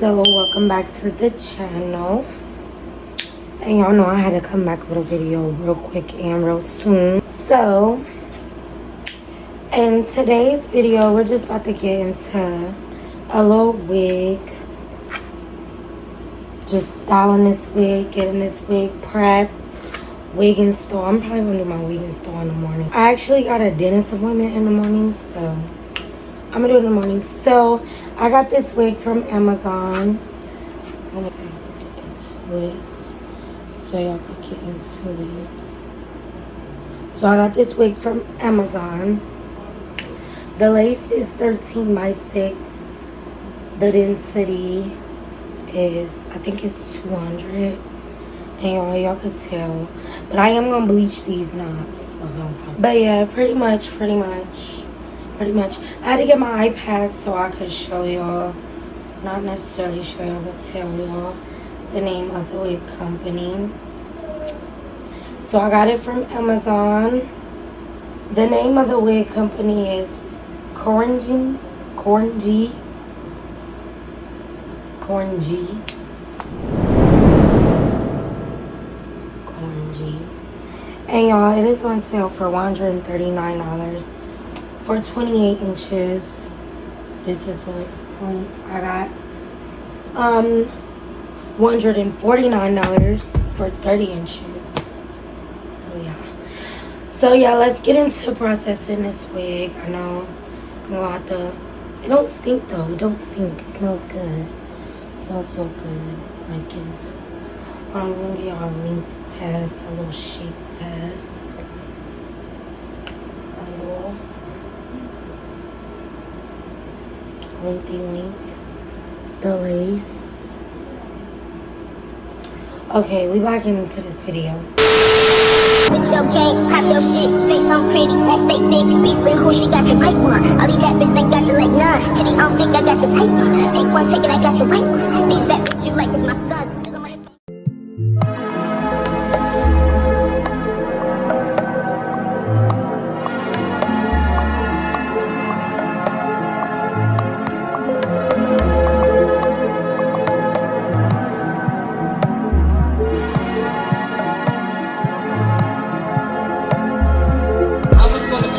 So welcome back to the channel, and y'all know I had to come back with a video real quick and real soon. So in today's video, we're just about to get into a little wig, just styling this wig, getting this wig prepped, wig install. I'm probably gonna do my wig install in the morning. I actually got a dentist appointment in the morning, so I'm gonna do it in the morning. So I got this wig from Amazon. I'm gonna get into it so y'all can get into it. So I got this wig from Amazon. The lace is 13 by 6. The density is, I think it's 200. And y'all could tell. But I am gonna bleach these knots. But yeah, pretty much. I had to get my iPad so I could show y'all, not necessarily show y'all, but tell y'all the name of the wig company. So I got it from Amazon. The name of the wig company is Korengi. And y'all, it is on sale for $139 for 28 inches. This is the length I got. $149 for 30 inches. So yeah, let's get into processing this wig. I know I'm gonna have to. It don't stink though. It don't stink. It smells good. It smells so good. Like, get into. I'm gonna get y'all a length test, a little shape test, a little lengthy length, the lace. Okay, we back into this video. Bitch, your game, pop your shit, say something pretty, that fake nigga, beef with who she got the right one. All these bad bitch, they got the like none. Petty on fake, I got the type one. Make one, take it, I got the right one. These bad bitch, you like is my son. Excuse me,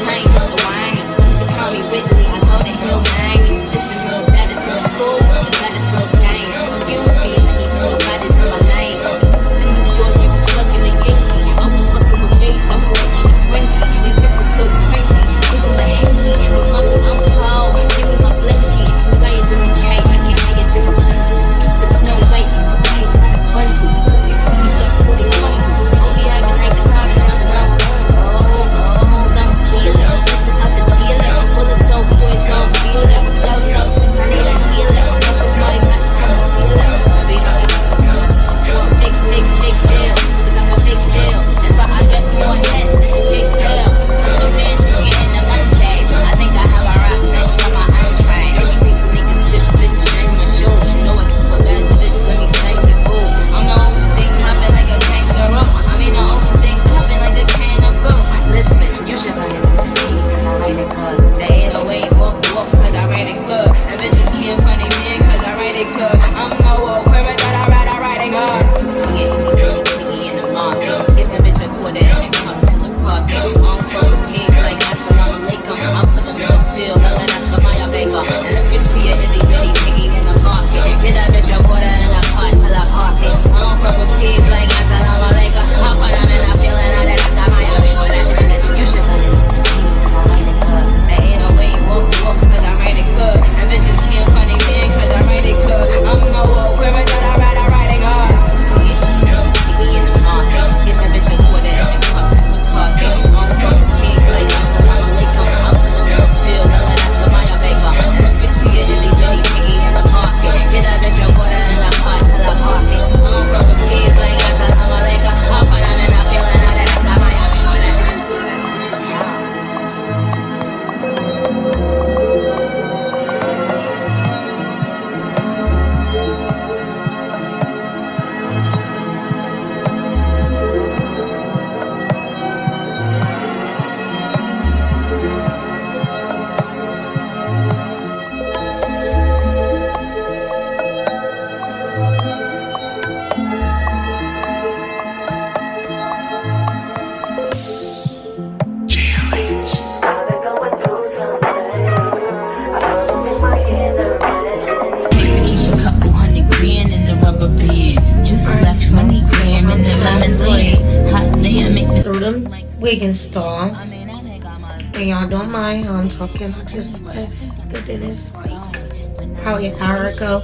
the wig install. And y'all don't mind how I'm talking. I just left the dentist like probably an hour ago.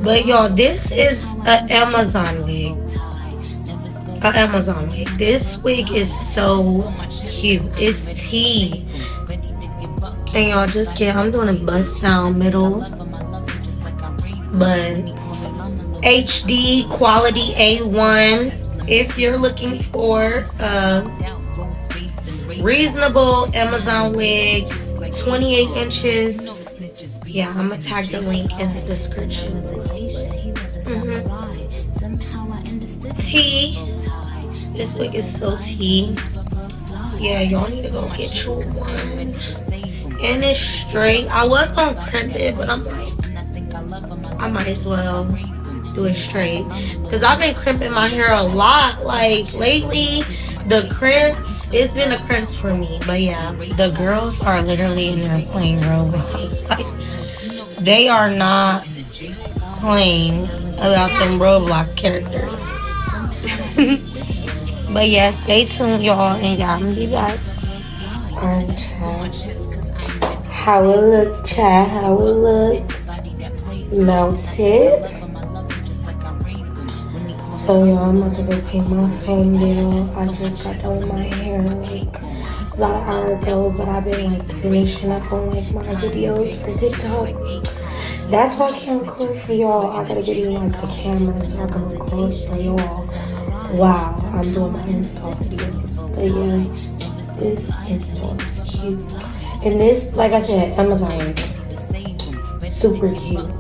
But y'all, this is an Amazon wig. An Amazon wig. This wig is so cute. It's tea. And y'all just get, I'm doing a bust down middle. But HD quality A1. If you're looking for a reasonable Amazon wig, 28 inches. Yeah, I'm gonna tag the link in the description. Tea. This wig is so tea. Yeah, y'all need to go get you one. And it's straight. I was gonna crimp it, but I'm like, I might as well do it straight. Because I've been crimping my hair a lot. Like, lately, the crimps, it's been a crimps for me. But yeah, the girls are literally in there playing Roblox. Like, they are not playing about them Roblox characters. But yeah, stay tuned, y'all. And y'all, I'm gonna be back. Alright, chat. How it look, chat? How it look? Melted. So y'all, I'm about to go paint my phone down. I just got done with my hair like about an hour ago, but I've been like finishing up on like my videos for TikTok. That's why I can't record for y'all. I gotta get me like a camera so I can record for y'all. Wow, I'm doing my install videos. But yeah, this install is cute. And this, like I said, Amazon wig. Super cute.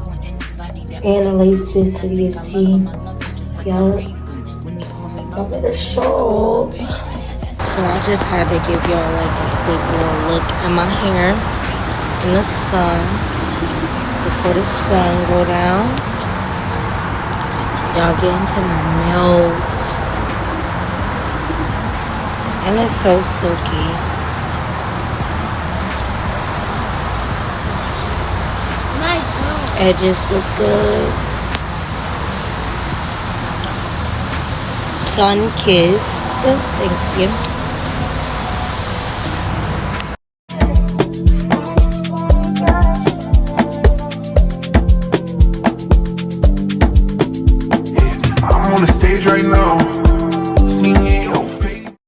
And the lace density is T. Yeah. I better show. So I just had to give y'all like a quick little look at my hair in the sun before the sun go down. Y'all get into that melt. And it's so silky. Edges look good. Sun kissed. Thank you. I'm on the stage right now.